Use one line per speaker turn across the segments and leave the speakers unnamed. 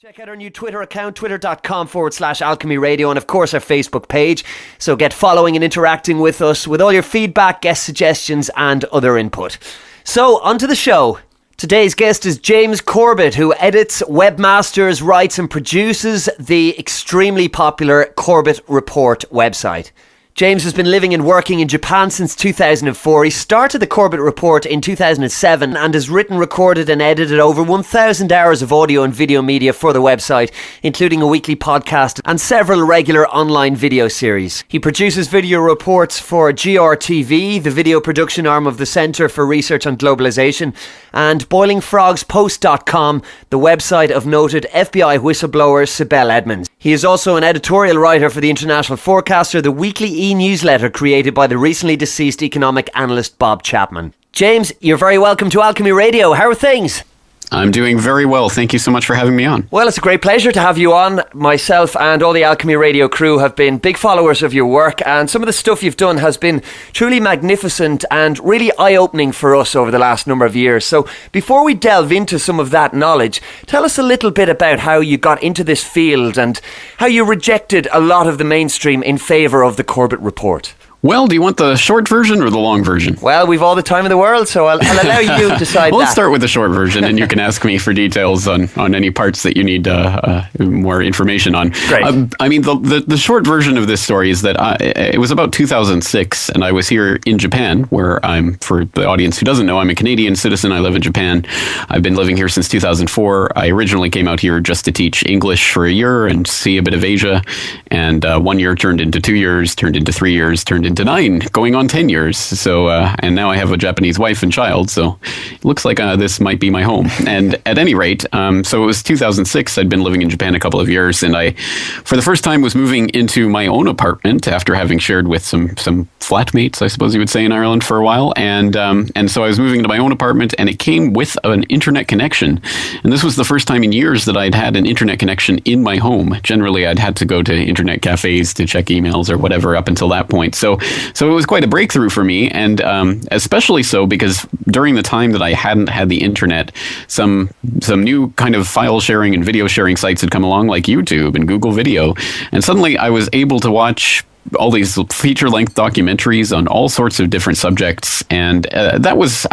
Check out our new Twitter account, twitter.com/Alchemy Radio, and of course our Facebook page. So get following and interacting with us with all your feedback, guest suggestions and other input. So, onto the show. Today's guest is James Corbett, who edits, webmasters, writes and produces the extremely popular Corbett Report website. James has been living and working in Japan since 2004. He started the Corbett Report in 2007 and has written, recorded and edited over 1,000 hours of audio and video media for the website, including a weekly podcast and several regular online video series. He produces video reports for GRTV, the video production arm of the Centre for Research on Globalisation, and BoilingFrogsPost.com, the website of noted FBI whistleblower Sibel Edmonds. He is also an editorial writer for the International Forecaster, the weekly e-newsletter created by the recently deceased economic analyst Bob Chapman. James, you're very welcome to Alchemy Radio. How are things?
I'm doing very well. Thank you so much for having me on.
Well, it's a great pleasure to have you on. Myself and all the Alchemy Radio crew have been big followers of your work, and some of the stuff you've done has been truly magnificent and really eye-opening for us over the last number of years. So before we delve into some of that knowledge, tell us a little bit about how you got into this field and how you rejected a lot of the mainstream in favour of the Corbett Report.
Well, do you want the short version or the long version?
Well, we've all the time in the world, so I'll allow you to decide.
Well, let's start with the short version, and you can ask me for details on any parts that you need more information on.
Great.
I mean, the short version of this story is that it was about 2006, and I was here in Japan, where for the audience who doesn't know, I'm a Canadian citizen. I live in Japan. I've been living here since 2004. I originally came out here just to teach English for a year and see a bit of Asia, and 1 year turned into 2 years, turned into 3 years, turned into 9, going on 10 years. So, and now I have a Japanese wife and child, so it looks like this might be my home. And at any rate, so it was 2006. I'd been living in Japan a couple of years, and I, for the first time, was moving into my own apartment after having shared with some flatmates, I suppose you would say, in Ireland for a while. And so I was moving into my own apartment, and it came with an internet connection. And this was the first time in years that I'd had an internet connection in my home. Generally, I'd had to go to internet cafes to check emails or whatever up until that point. So it was quite a breakthrough for me, and especially so because during the time that I hadn't had the internet, some new kind of file sharing and video sharing sites had come along, like YouTube and Google Video, and suddenly I was able to watch all these feature-length documentaries on all sorts of different subjects, and that was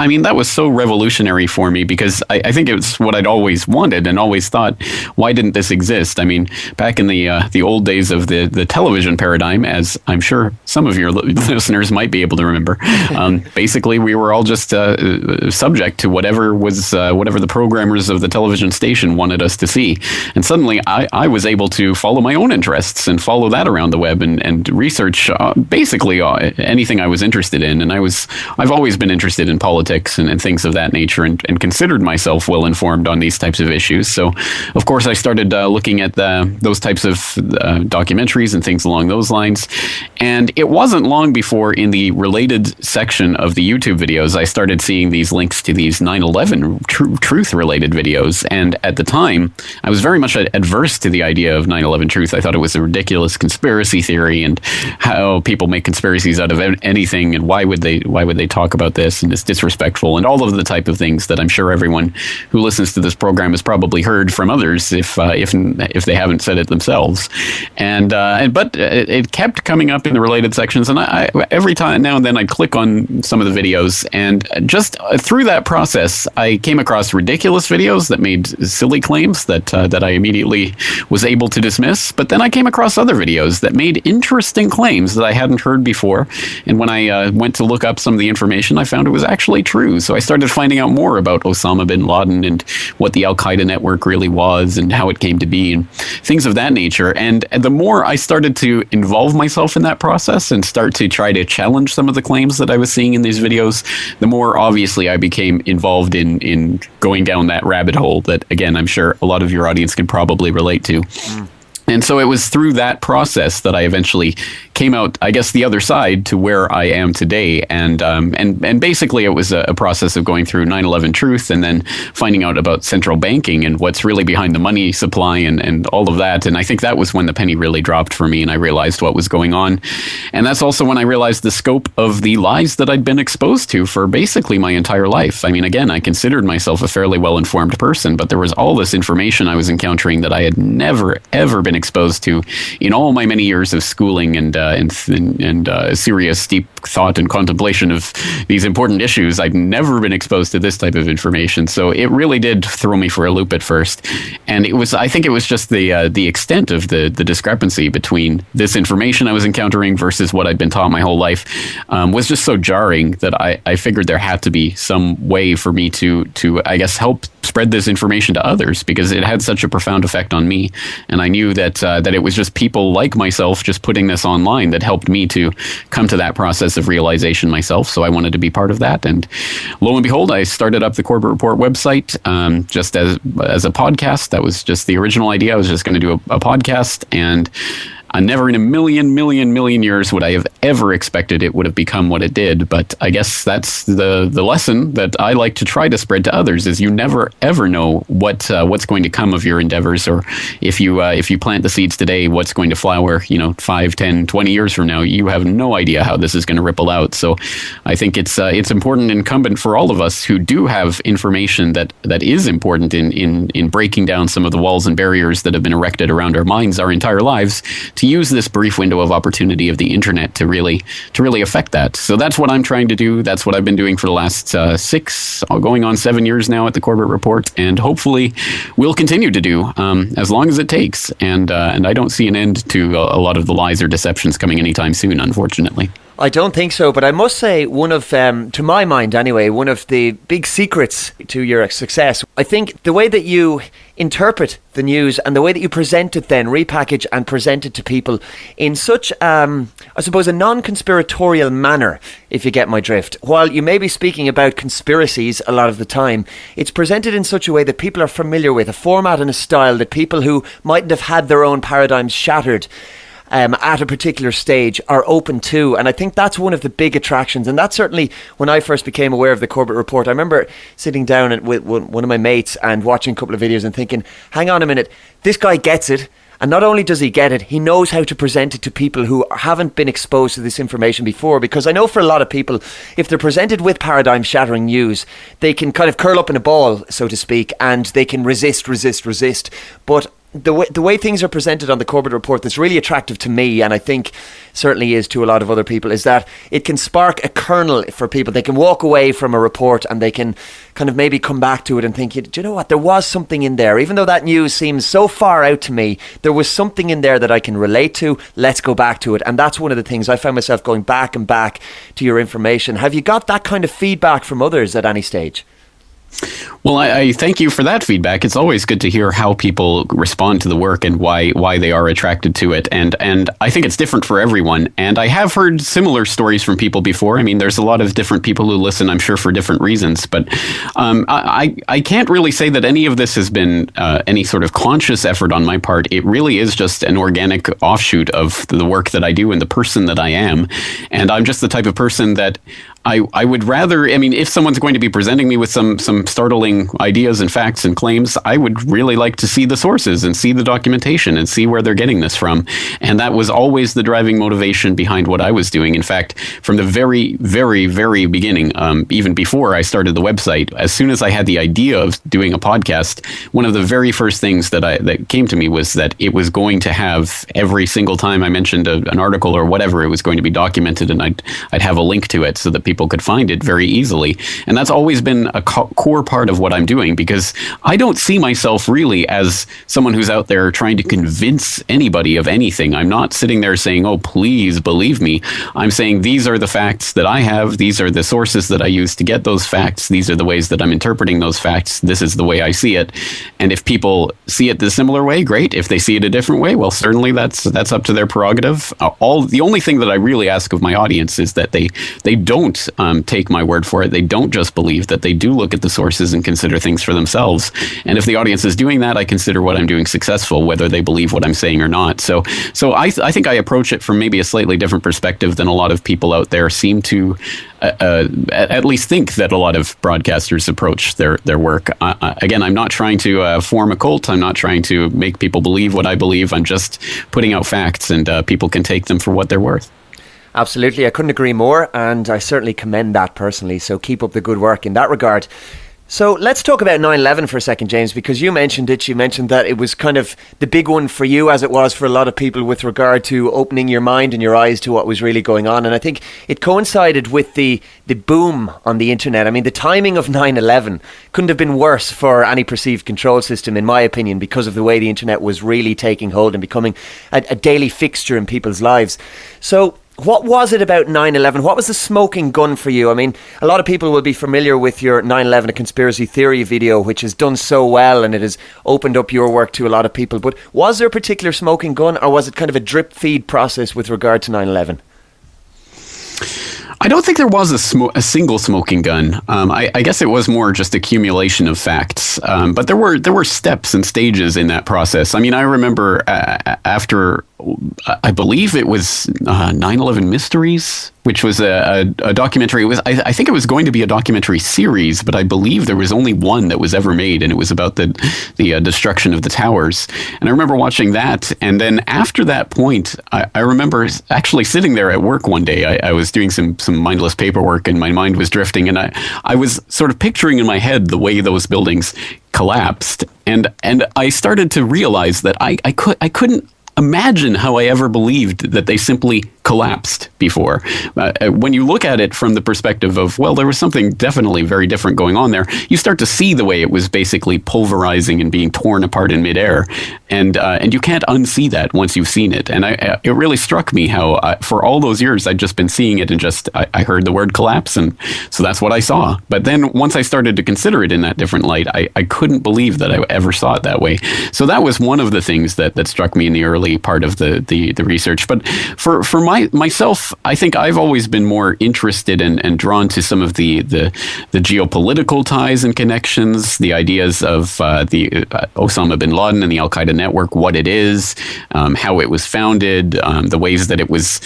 so revolutionary for me because I think it was what I'd always wanted and always thought, why didn't this exist? I mean, back in the old days of the television paradigm, as I'm sure some of your listeners might be able to remember, basically we were all just subject to whatever the programmers of the television station wanted us to see, and suddenly I was able to follow my own interests and follow that around the web and research basically anything I was interested in. And I've always been interested in politics and things of that nature, and considered myself well informed on these types of issues. So, of course, I started looking at those types of documentaries and things along those lines. And it wasn't long before, in the related section of the YouTube videos, I started seeing these links to these 9/11 truth-related videos. And at the time, I was very much adverse to the idea of 9/11 truth. I thought it was a ridiculous conspiracy theory, and how people make conspiracies out of anything, and why would they talk about this, and it's disrespectful, and all of the type of things that I'm sure everyone who listens to this program has probably heard from others if they haven't said it themselves. But it kept coming up in the related sections, and I every time now and then I'd click on some of the videos, and just through that process I came across ridiculous videos that made silly claims that I immediately was able to dismiss. But then I came across other videos that made interesting claims that I hadn't heard before, and when I went to look up some of the information, I found it was actually true. So I started finding out more about Osama bin Laden and what the Al-Qaeda network really was and how it came to be and things of that nature. And the more I started to involve myself in that process and start to try to challenge some of the claims that I was seeing in these videos, the more obviously I became involved in going down that rabbit hole that, again, I'm sure a lot of your audience can probably relate to. And so it was through that process that I eventually came out, I guess, the other side to where I am today. And basically it was a process of going through 9/11 Truth and then finding out about central banking and what's really behind the money supply and all of that. And I think that was when the penny really dropped for me and I realized what was going on. And that's also when I realized the scope of the lies that I'd been exposed to for basically my entire life. I mean, again, I considered myself a fairly well-informed person, but there was all this information I was encountering that I had never, ever been exposed to in all my many years of schooling and serious, deep thought and contemplation of these important issues. I'd never been exposed to this type of information, so it really did throw me for a loop at first. And I think it was just the extent of the discrepancy between this information I was encountering versus what I'd been taught my whole life was just so jarring that I figured there had to be some way for me to I guess help spread this information to others, because it had such a profound effect on me. And I knew that it was just people like myself just putting this online that helped me to come to that process of realization myself. So I wanted to be part of that. And lo and behold, I started up the Corbett Report website just as a podcast. That was just the original idea. I was just going to do a podcast, and never in a million years would I have ever expected it would have become what it did. But I guess that's the lesson that I like to try to spread to others, is you never ever know what's going to come of your endeavors, or if you plant the seeds today, what's going to flower 5, 10, 20 years from now. You have no idea how this is going to ripple out. So I think it's important, incumbent for all of us who do have information that is important in breaking down some of the walls and barriers that have been erected around our minds our entire lives, to use this brief window of opportunity of the internet to really affect that. So that's what I'm trying to do. That's what I've been doing for the last 6, going on 7 years now at the Corbett Report, and hopefully will continue to do as long as it takes. And I don't see an end to a lot of the lies or deceptions coming anytime soon, unfortunately.
I don't think so, but I must say one of, to my mind anyway, one of the big secrets to your success, I think the way that you interpret the news and the way that you present it then, repackage and present it to people in such, I suppose, a non-conspiratorial manner, if you get my drift. While you may be speaking about conspiracies a lot of the time, it's presented in such a way that people are familiar with, a format and a style that people who mightn't have had their own paradigms shattered at a particular stage are open to. And I think that's one of the big attractions. And that's certainly when I first became aware of the Corbett Report. I remember sitting down with one of my mates and watching a couple of videos and thinking, hang on a minute, this guy gets it. And not only does he get it, he knows how to present it to people who haven't been exposed to this information before. Because I know for a lot of people, if they're presented with paradigm-shattering news, they can kind of curl up in a ball, so to speak, and they can resist. But the way things are presented on the Corbett Report that's really attractive to me, and I think certainly is to a lot of other people, is that it can spark a kernel for people. They can walk away from a report and they can kind of maybe come back to it and think, do you know what, there was something in there. Even though that news seems so far out to me, there was something in there that I can relate to. Let's go back to it. And that's one of the things I found myself going back and back to your information. Have you got that kind of feedback from others at any stage?
Well, I thank you for that feedback. It's always good to hear how people respond to the work and why they are attracted to it. And I think it's different for everyone. And I have heard similar stories from people before. I mean, there's a lot of different people who listen, I'm sure, for different reasons. But I can't really say that any of this has been any sort of conscious effort on my part. It really is just an organic offshoot of the work that I do and the person that I am. And I'm just the type of person that I would rather, I mean, if someone's going to be presenting me with some startling ideas and facts and claims, I would really like to see the sources and see the documentation and see where they're getting this from. And that was always the driving motivation behind what I was doing. In fact, from the very, very, very beginning, even before I started the website, as soon as I had the idea of doing a podcast, one of the very first things that came to me was that it was going to have, every single time I mentioned an article or whatever, it was going to be documented, and I'd have a link to it so that people could find it very easily. And that's always been a core part of what I'm doing, because I don't see myself really as someone who's out there trying to convince anybody of anything. I'm not sitting there saying, oh, please believe me. I'm saying these are the facts that I have. These are the sources that I use to get those facts. These are the ways that I'm interpreting those facts. This is the way I see it. And if people see it the similar way, great. If they see it a different way, well, certainly that's up to their prerogative. The only thing that I really ask of my audience is that they don't don't take my word for it. They don't just believe, that they do look at the sources and consider things for themselves. And if the audience is doing that, I consider what I'm doing successful, whether they believe what I'm saying or not. So I think I approach it from maybe a slightly different perspective than a lot of people out there seem to at least think that a lot of broadcasters approach their work. Again, I'm not trying to form a cult. I'm not trying to make people believe what I believe. I'm just putting out facts, and people can take them for what they're worth.
Absolutely. I couldn't agree more, and I certainly commend that personally. So keep up the good work in that regard. So let's talk about 9/11 for a second, James, because you mentioned it. You mentioned that it was kind of the big one for you, as it was for a lot of people, with regard to opening your mind and your eyes to what was really going on. And I think it coincided with the boom on the internet. I mean, the timing of 9/11 couldn't have been worse for any perceived control system, in my opinion, because of the way the internet was really taking hold and becoming a daily fixture in people's lives. So what was it about 9/11? What was the smoking gun for you? I mean, a lot of people will be familiar with your 9/11 A Conspiracy Theory video, which has done so well, and it has opened up your work to a lot of people. But was there a particular smoking gun, or was it kind of a drip feed process with regard to 9/11?
I don't think there was a single smoking gun. I guess it was more just accumulation of facts. But there were steps and stages in that process. I mean, I remember after, I believe it was 9/11 Mysteries, which was a documentary. It was, I think it was going to be a documentary series, but I believe there was only one that was ever made, and it was about the destruction of the towers. And I remember watching that, and then after that point, I remember actually sitting there at work one day. I was doing some mindless paperwork, and my mind was drifting, and I was sort of picturing in my head the way those buildings collapsed, and I started to realize that I couldn't imagine how I ever believed that they simply collapsed before. When you look at it from the perspective of, well, there was something definitely very different going on there, you start to see the way it was basically pulverizing and being torn apart in midair. And you can't unsee that once you've seen it. And it really struck me how for all those years I'd just been seeing it, and just I heard the word collapse, and so that's what I saw. But then once I started to consider it in that different light, I couldn't believe that I ever saw it that way. So that was one of the things that struck me in the early part of the research. But for myself, I think I've always been more interested and drawn to some of the geopolitical ties and connections, the ideas of the Osama bin Laden and the Al-Qaeda network, what it is, how it was founded, the ways that it was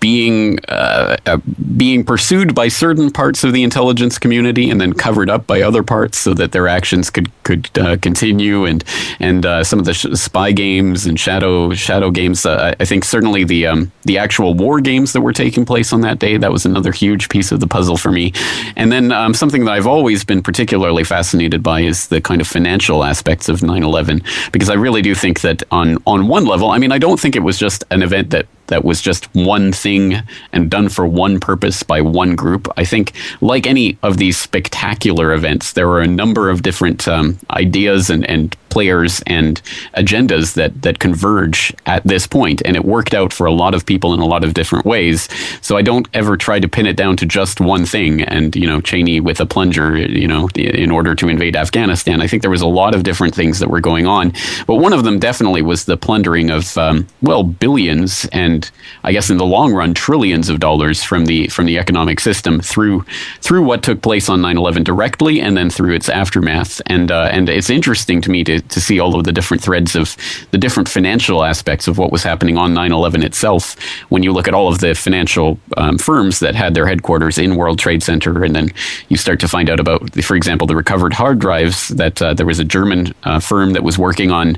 being pursued by certain parts of the intelligence community and then covered up by other parts so that their actions could continue, and some of the spy games and shadow games. I think certainly the actual war games that were taking place on that day, that was another huge piece of the puzzle for me. And then something that I've always been particularly fascinated by is the kind of financial aspects of 9/11, because I really do think that on one level, I mean, I don't think it was just an event that was just one thing and done for one purpose by one group. I think, like any of these spectacular events, there were a number of different ideas and players and agendas that converge at this point, and it worked out for a lot of people in a lot of different ways. So I don't ever try to pin it down to just one thing, and Cheney with a plunger, in order to invade Afghanistan. I think there was a lot of different things that were going on, but one of them definitely was the plundering of billions, and I guess in the long run trillions of dollars from the economic system through what took place on 9/11 directly, and then through its aftermath. And it's interesting to me to see all of the different threads of the different financial aspects of what was happening on 9/11 itself. When you look at all of the financial firms that had their headquarters in World Trade Center, and then you start to find out about, for example, the recovered hard drives, that there was a German firm that was working on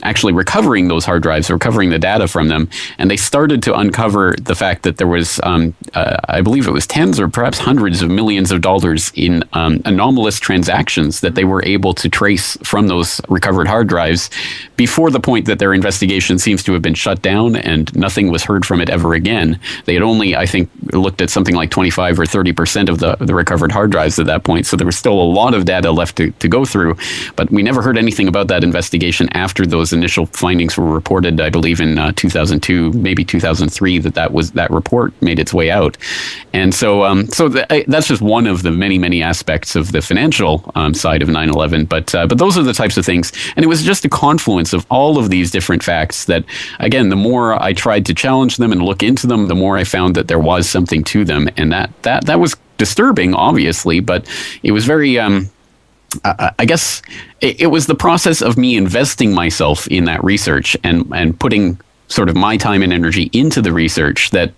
actually recovering those hard drives, recovering the data from them, and they started to uncover the fact that there was, I believe it was tens or perhaps hundreds of millions of dollars in anomalous transactions that they were able to trace from those recovered hard drives before the point that their investigation seems to have been shut down and nothing was heard from it ever again. They had only, I think, looked at something like 25 or 30% of the recovered hard drives at that point, so there was still a lot of data left to go through, but we never heard anything about that investigation after those initial findings were reported, I believe, in 2002, maybe 2003 that report made its way out. And so that's just one of the many aspects of the financial side of 9/11. But those are the types of things. And it was just a confluence of all of these different facts that, again, the more I tried to challenge them and look into them, the more I found that there was something to them. And that was disturbing, obviously, but it was very... I guess it was the process of me investing myself in that research and putting sort of my time and energy into the research that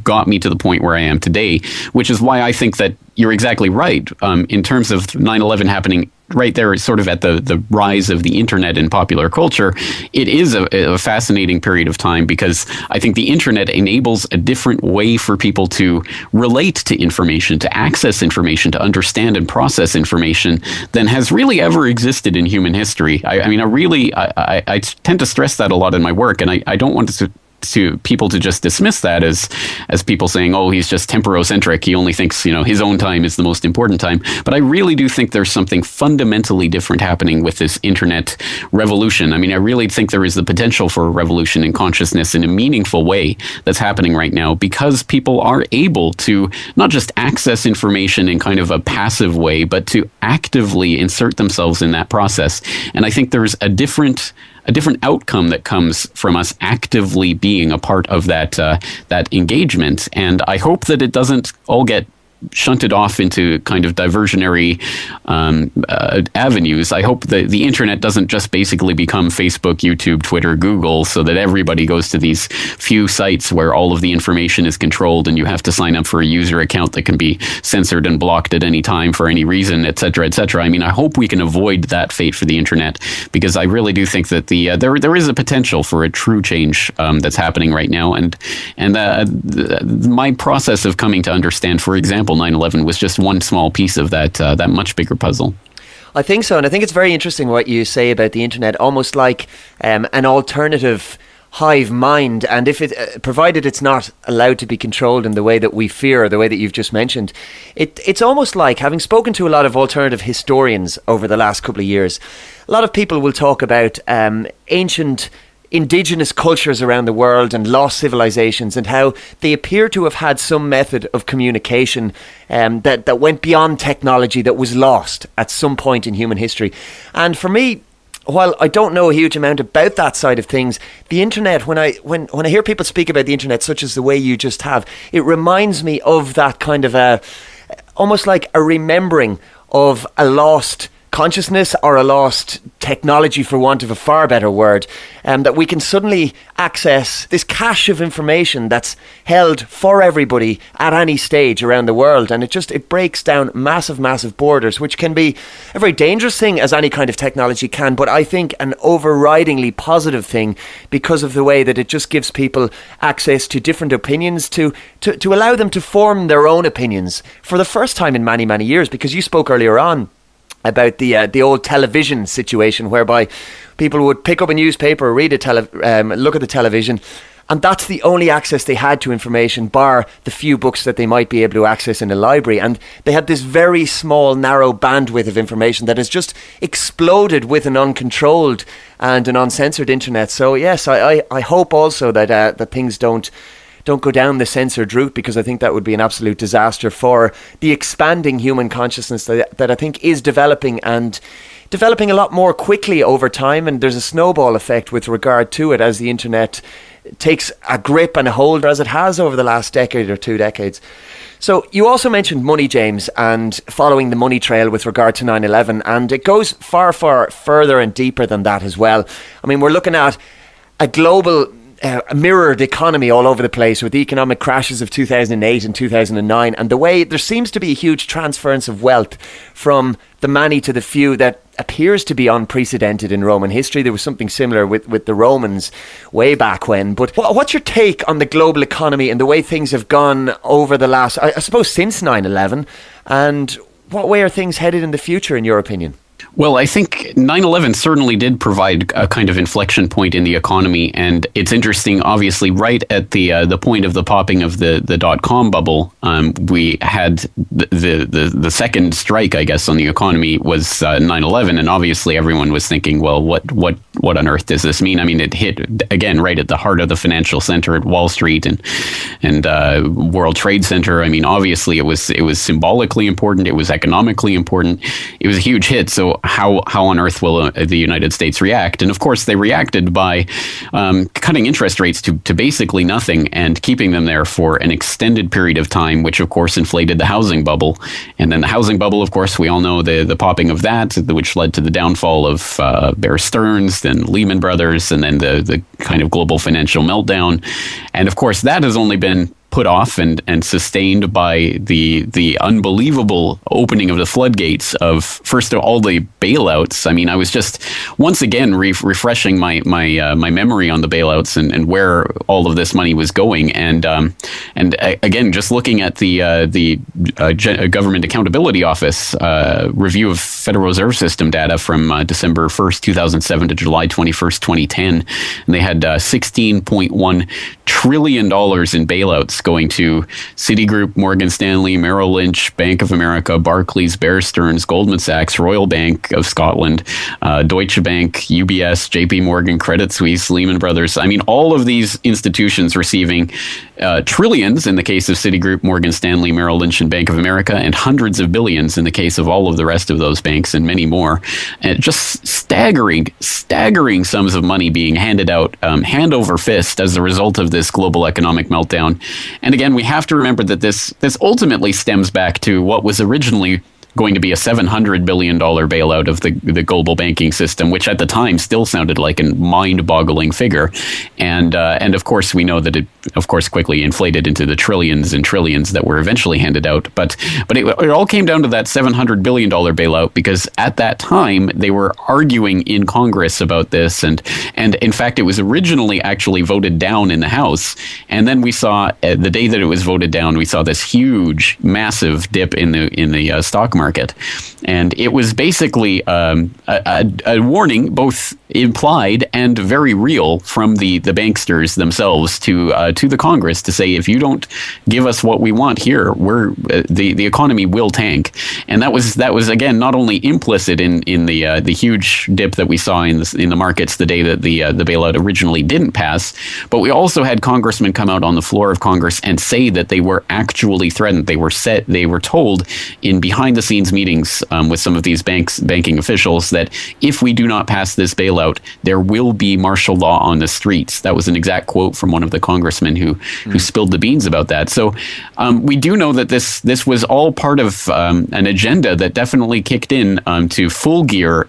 got me to the point where I am today, which is why I think that you're exactly right. In terms of 9/11 happening right there, sort of at the rise of the internet in popular culture, it is a fascinating period of time, because I think the internet enables a different way for people to relate to information, to access information, to understand and process information than has really ever existed in human history. I tend to stress that a lot in my work, and I don't want to people to just dismiss that as people saying, oh, he's just temporocentric. He only thinks, his own time is the most important time. But I really do think there's something fundamentally different happening with this internet revolution. I mean, I really think there is the potential for a revolution in consciousness in a meaningful way that's happening right now, because people are able to not just access information in kind of a passive way, but to actively insert themselves in that process. And I think there's a different outcome that comes from us actively being a part of that engagement. And I hope that it doesn't all get shunted off into kind of diversionary avenues. I hope that the internet doesn't just basically become Facebook, YouTube, Twitter, Google, so that everybody goes to these few sites where all of the information is controlled and you have to sign up for a user account that can be censored and blocked at any time for any reason, et cetera, et cetera. I mean, I hope we can avoid that fate for the internet, because I really do think that there is a potential for a true change that's happening right now. And my process of coming to understand, for example, 9/11 was just one small piece of that much bigger puzzle.
I think so, and I think it's very interesting what you say about the internet, almost like an alternative hive mind, and if it provided it's not allowed to be controlled in the way that we fear, or the way that you've just mentioned, it's almost like, having spoken to a lot of alternative historians over the last couple of years, a lot of people will talk about ancient indigenous cultures around the world and lost civilizations, and how they appear to have had some method of communication that went beyond technology, that was lost at some point in human history. And for me, while I don't know a huge amount about that side of things, the internet, when I hear people speak about the internet such as the way you just have, it reminds me of that kind of almost like a remembering of a lost consciousness, or a lost technology, for want of a far better word, that we can suddenly access this cache of information that's held for everybody at any stage around the world. And it breaks down massive borders, which can be a very dangerous thing, as any kind of technology can, but I think an overridingly positive thing, because of the way that it just gives people access to different opinions, to allow them to form their own opinions for the first time in many years. Because you spoke earlier on about the old television situation, whereby people would pick up a newspaper, read look at the television, and that's the only access they had to information, bar the few books that they might be able to access in a library. And they had this very small, narrow bandwidth of information that has just exploded with an uncontrolled and an uncensored internet. So yes, I hope also that things don't go down the censored route, because I think that would be an absolute disaster for the expanding human consciousness that I think is developing, and developing a lot more quickly over time. And there's a snowball effect with regard to it as the internet takes a grip and a hold, as it has over the last decade or 2 decades. So you also mentioned money, James, and following the money trail with regard to 9/11, and it goes far further and deeper than that as well. I mean, we're looking at a global a mirrored economy all over the place, with the economic crashes of 2008 and 2009, and the way there seems to be a huge transference of wealth from the many to the few that appears to be unprecedented in Roman history. There was something similar with the Romans way back when. But what's your take on the global economy and the way things have gone over the last, I suppose, since 9/11, and what way are things headed in the future, in your opinion?
Well, I think 9/11 certainly did provide a kind of inflection point in the economy, and it's interesting. Obviously, right at the point of the popping of the .com bubble, we had the second strike, I guess, on the economy was 9/11, and obviously everyone was thinking, well, what on earth does this mean? I mean, it hit again right at the heart of the financial center at Wall Street and World Trade Center. I mean, obviously it was symbolically important, it was economically important, it was a huge hit. So how on earth will the United States react? And of course, they reacted by cutting interest rates to basically nothing and keeping them there for an extended period of time, which of course inflated the housing bubble. And then the housing bubble, of course, we all know the popping of that, which led to the downfall of Bear Stearns, then Lehman Brothers, and then the kind of global financial meltdown. And of course, that has only been put off and sustained by the unbelievable opening of the floodgates of, first of all, the bailouts. I mean, I was just once again refreshing my memory on the bailouts and where all of this money was going, and again, just looking at the Government Accountability Office review of Federal Reserve System data from December 1st, 2007 to July 21st, 2010, and they had $16.1 trillion in bailouts going to Citigroup, Morgan Stanley, Merrill Lynch, Bank of America, Barclays, Bear Stearns, Goldman Sachs, Royal Bank of Scotland, Deutsche Bank, UBS, JP Morgan, Credit Suisse, Lehman Brothers. I mean, all of these institutions receiving trillions in the case of Citigroup, Morgan Stanley, Merrill Lynch, and Bank of America, and hundreds of billions in the case of all of the rest of those banks and many more. And just staggering sums of money being handed out hand over fist as a result of this global economic meltdown. And again, we have to remember that this ultimately stems back to what was originally going to be a $700 billion bailout of the global banking system, which at the time still sounded like a mind-boggling figure. And of course, we know that it, of course, quickly inflated into the trillions and trillions that were eventually handed out. But it all came down to that $700 billion bailout, because at that time, they were arguing in Congress about this. And in fact, it was originally actually voted down in the House. And then we saw, the day that it was voted down, we saw this huge, massive dip in the stock market. And it was basically a warning, both implied and very real, from the banksters themselves to the Congress, to say, if you don't give us what we want here, the economy will tank. And that was again not only implicit in the huge dip that we saw in the markets the day that the bailout originally didn't pass, but we also had congressmen come out on the floor of Congress and say that they were actually threatened. They were told in behind the scenes meetings with some of these banking officials that if we do not pass this bailout, there will be martial law on the streets. That was an exact quote from one of the congressmen who spilled the beans about that. So we do know that this was all part of an agenda that definitely kicked in to full gear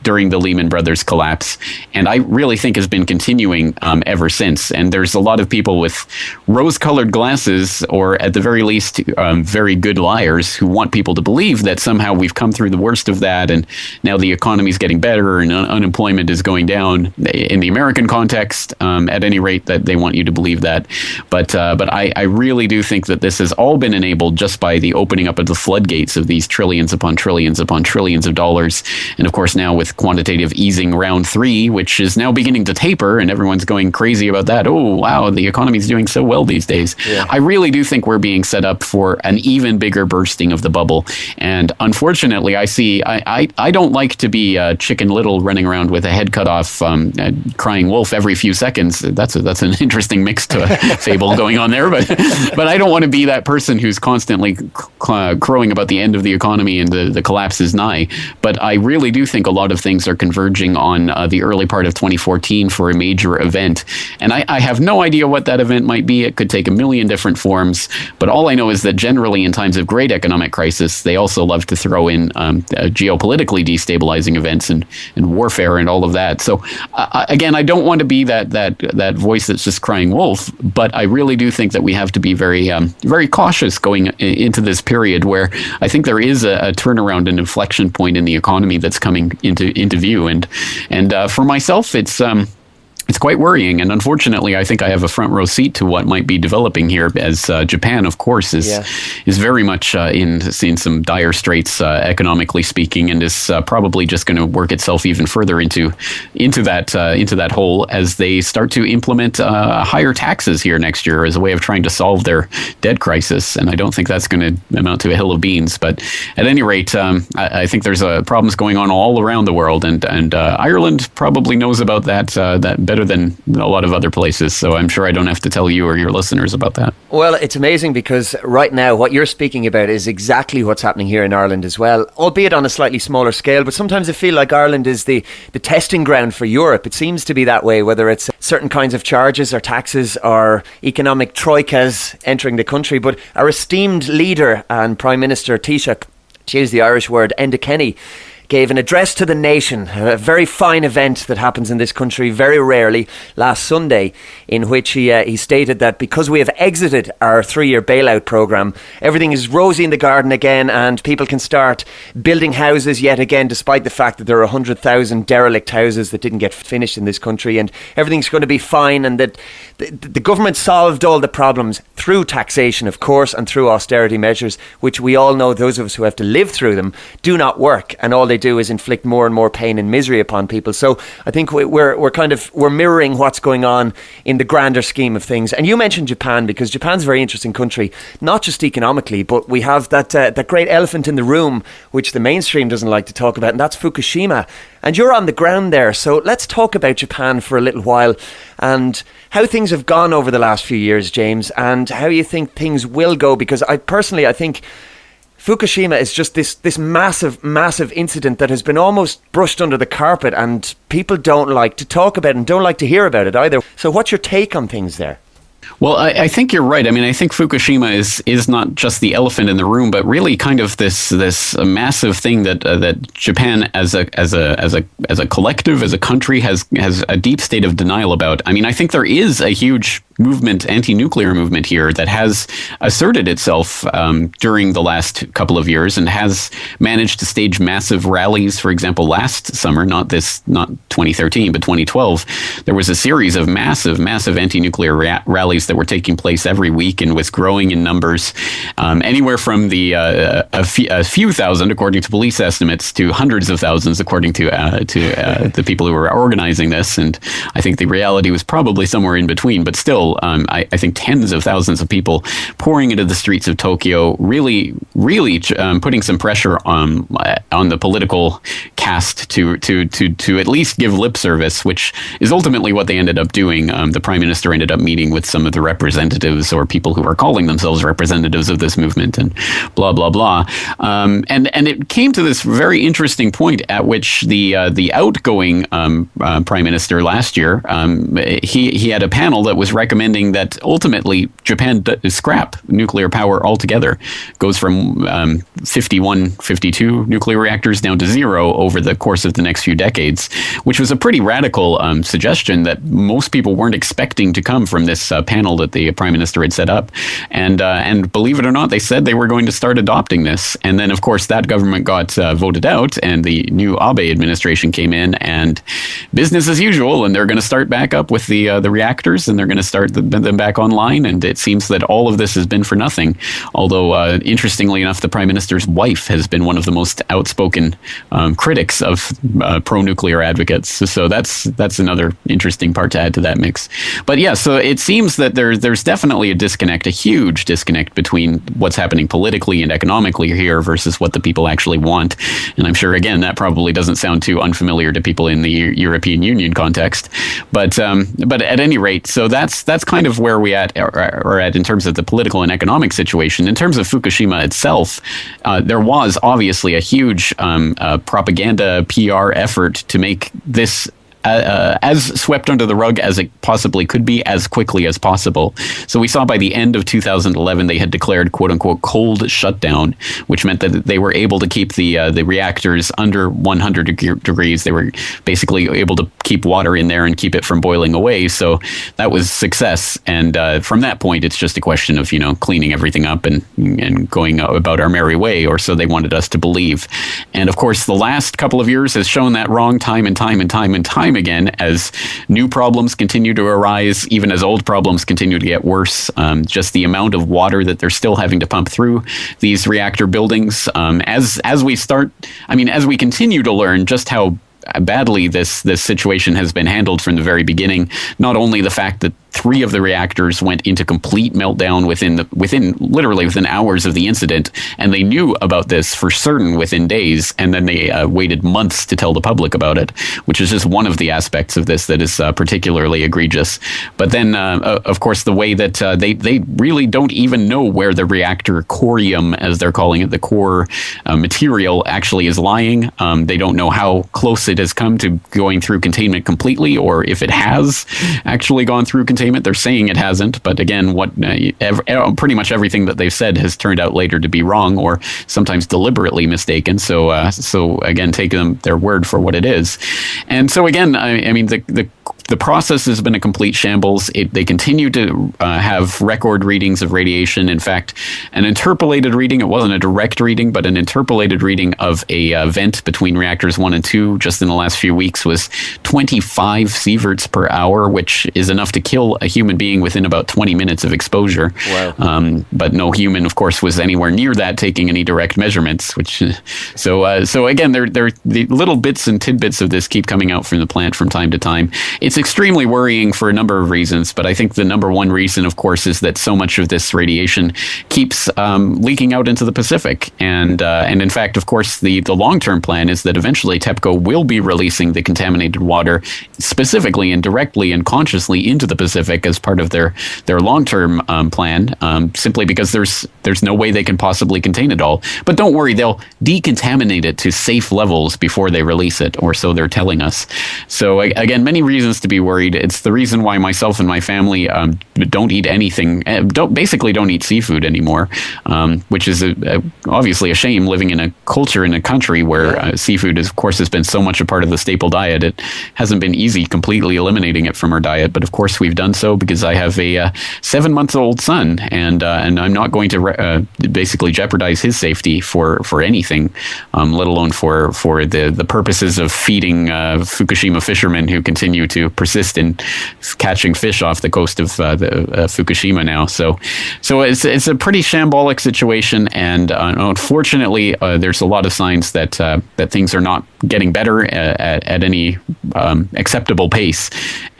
during the Lehman Brothers collapse, and I really think has been continuing ever since. And there's a lot of people with rose-colored glasses, or at the very least very good liars, who want people to believe that somehow we've come through the worst of that, and now the economy is getting better and unemployment is going down. In the American context, at any rate, that they want you to believe that. But I really do think that this has all been enabled just by the opening up of the floodgates of these trillions upon trillions upon trillions of dollars. And of course, now with quantitative easing round 3, which is now beginning to taper, and everyone's going crazy about that. Oh, wow, the economy's doing so well these days. Yeah. I really do think we're being set up for an even bigger bursting of the bubble. And unfortunately, I don't like to be Chicken Little running around with a head cut off, crying wolf every few seconds. That's an interesting mix to a fable going on there. But I don't want to be that person who's constantly crowing about the end of the economy and the collapse is nigh. But I really do think a lot of things are converging on the early part of 2014 for a major event. And I have no idea what that event might be. It could take a million different forms. But all I know is that generally in times of great economic crisis, they also love to throw in geopolitically destabilizing events and warfare and all of that. So again, I don't want to be that voice that's just crying wolf, but I really do think that we have to be very very cautious going into this period where I think there is a turnaround, an inflection point in the economy that's coming into view. And for myself, It's quite worrying, and unfortunately, I think I have a front row seat to what might be developing here, as Japan, of course, is very much in some dire straits economically speaking, and is probably just going to work itself even further into that hole as they start to implement higher taxes here next year as a way of trying to solve their debt crisis. And I don't think that's going to amount to a hill of beans. But at any rate, I think there's problems going on all around the world, and Ireland probably knows about that better than a lot of other places. So I'm sure I don't have to tell you or your listeners about that.
Well, it's amazing because right now what you're speaking about is exactly what's happening here in Ireland as well, albeit on a slightly smaller scale. But sometimes I feel like Ireland is the testing ground for Europe. It seems to be that way, whether it's certain kinds of charges or taxes or economic troikas entering the country. But our esteemed leader and Prime Minister Taoiseach, to use the Irish word, Enda Kenny, gave an address to the nation, a very fine event that happens in this country very rarely, last Sunday, in which he stated that because we have exited our 3-year bailout programme, everything is rosy in the garden again and people can start building houses yet again, despite the fact that there are 100,000 derelict houses that didn't get finished in this country, and everything's going to be fine, and that the government solved all the problems through taxation, of course, and through austerity measures, which we all know, those of us who have to live through them, do not work, and all they do is inflict more and more pain and misery upon people. So I think we're mirroring what's going on in the grander scheme of things. And you mentioned Japan, because Japan's a very interesting country, not just economically, but we have that great elephant in the room, which the mainstream doesn't like to talk about, and that's Fukushima. And you're on the ground there, so let's talk about Japan for a little while and how things have gone over the last few years, James, and how you think things will go, because I think Fukushima is just this massive incident that has been almost brushed under the carpet, and people don't like to talk about it and don't like to hear about it either. So what's your take on things there?
Well, I think you're right. I mean, I think Fukushima is not just the elephant in the room, but really kind of this massive thing that Japan as a collective, as a country, has a deep state of denial about. I mean, I think there is a huge movement, anti-nuclear movement here, that has asserted itself during the last couple of years and has managed to stage massive rallies. For example, last summer, not 2013, but 2012, there was a series of massive anti-nuclear rallies that were taking place every week and was growing in numbers, anywhere from a few thousand, according to police estimates, to hundreds of thousands, according to the people who were organizing this. And I think the reality was probably somewhere in between, but still, I think tens of thousands of people pouring into the streets of Tokyo, really putting some pressure on the political caste to at least give lip service, which is ultimately what they ended up doing. The prime minister ended up meeting with some of the representatives, or people who are calling themselves representatives of this movement, and blah blah blah. And it came to this very interesting point at which the outgoing prime minister last year, he had a panel that was recommending that ultimately Japan scrap nuclear power altogether, goes from 52 nuclear reactors down to 0 over the course of the next few decades, which was a pretty radical suggestion that most people weren't expecting to come from this panel that the prime minister had set up. And believe it or not, they said they were going to start adopting this. And then, of course, that government got voted out, and the new Abe administration came in, and business as usual, and they're going to start back up with the reactors, and they're going to start them back online. And it seems that all of this has been for nothing. Although, interestingly enough, the prime minister's wife has been one of the most outspoken critics of pro-nuclear advocates. So that's another interesting part to add to that mix. But yeah, so it seems that there's definitely a huge disconnect between what's happening politically and economically here versus what the people actually want. And I'm sure, again, that probably doesn't sound too unfamiliar to people in the European Union context. But at any rate, so that's kind of where we are at in terms of the political and economic situation. In terms of Fukushima itself, there was obviously a huge propaganda PR effort to make this as swept under the rug as it possibly could be, as quickly as possible. So we saw by the end of 2011, they had declared, quote unquote, cold shutdown, which meant that they were able to keep the reactors under 100 degrees. They were basically able to keep water in there and keep it from boiling away. So that was success. And from that point, it's just a question of, cleaning everything up and going about our merry way, or so they wanted us to believe. And of course, the last couple of years has shown that wrong time and time time again as new problems continue to arise, even as old problems continue to get worse. Just the amount of water that they're still having to pump through these reactor buildings. As we continue to learn just how badly this situation has been handled from the very beginning. Not only the fact that 3 of the reactors went into complete meltdown within hours of the incident, and they knew about this for certain within days, and then they waited months to tell the public about it, which is just one of the aspects of this that is particularly egregious. But then, of course, the way that they really don't even know where the reactor corium, as they're calling it, the core material, actually is lying. They don't know how close it has come to going through containment completely, or if it has actually gone through containment. They're saying it hasn't, but again, pretty much everything that they've said has turned out later to be wrong, or sometimes deliberately mistaken. So again, take their word for what it is. And so again, I mean, the process has been a complete shambles. They continue to have record readings of radiation. In fact, an interpolated reading, it wasn't a direct reading, but an interpolated reading of a vent between reactors 1 and 2 just in the last few weeks was 25 sieverts per hour, which is enough to kill a human being within about 20 minutes of exposure.
Wow.
But no human, of course, was anywhere near that taking any direct measurements. So again, the little bits and tidbits of this keep coming out from the plant from time to time. It's extremely worrying for a number of reasons, but I think the number one reason, of course, is that so much of this radiation keeps leaking out into the Pacific. And in fact, of course, the long-term plan is that eventually TEPCO will be releasing the contaminated water specifically and directly and consciously into the Pacific as part of their long-term plan, simply because there's no way they can possibly contain it all. But don't worry, they'll decontaminate it to safe levels before they release it, or so they're telling us. So again, many reasons to be worried. It's the reason why myself and my family don't eat anything, don't eat seafood anymore, which is obviously a shame, living in a culture, in a country where seafood, of course, has been so much a part of the staple diet. It hasn't been easy completely eliminating it from our diet, but of course we've done so because I have a 7-month-old son, and I'm not going to basically jeopardize his safety for anything, let alone for the purposes of feeding Fukushima fishermen who continue to persist in catching fish off the coast of Fukushima now. So it's a pretty shambolic situation, and unfortunately, there's a lot of signs that things are not getting better at any acceptable pace.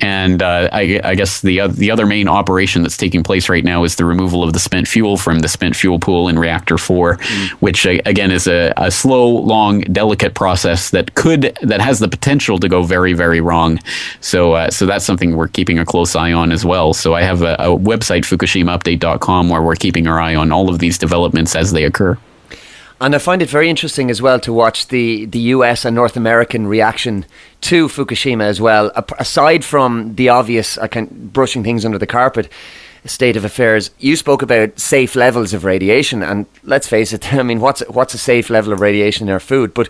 And I guess the other main operation that's taking place right now is the removal of the spent fuel from the spent fuel pool in reactor 4, which again is a slow, long, delicate process that has the potential to go very, very wrong. So that's something we're keeping a close eye on as well. So I have a website, fukushimaupdate.com, where we're keeping our eye on all of these developments as they occur.
And I find it very interesting as well to watch the US and North American reaction to Fukushima as well. Aside from the obvious, brushing things under the carpet state of affairs, you spoke about safe levels of radiation, and let's face it, I mean, what's a safe level of radiation in our food? But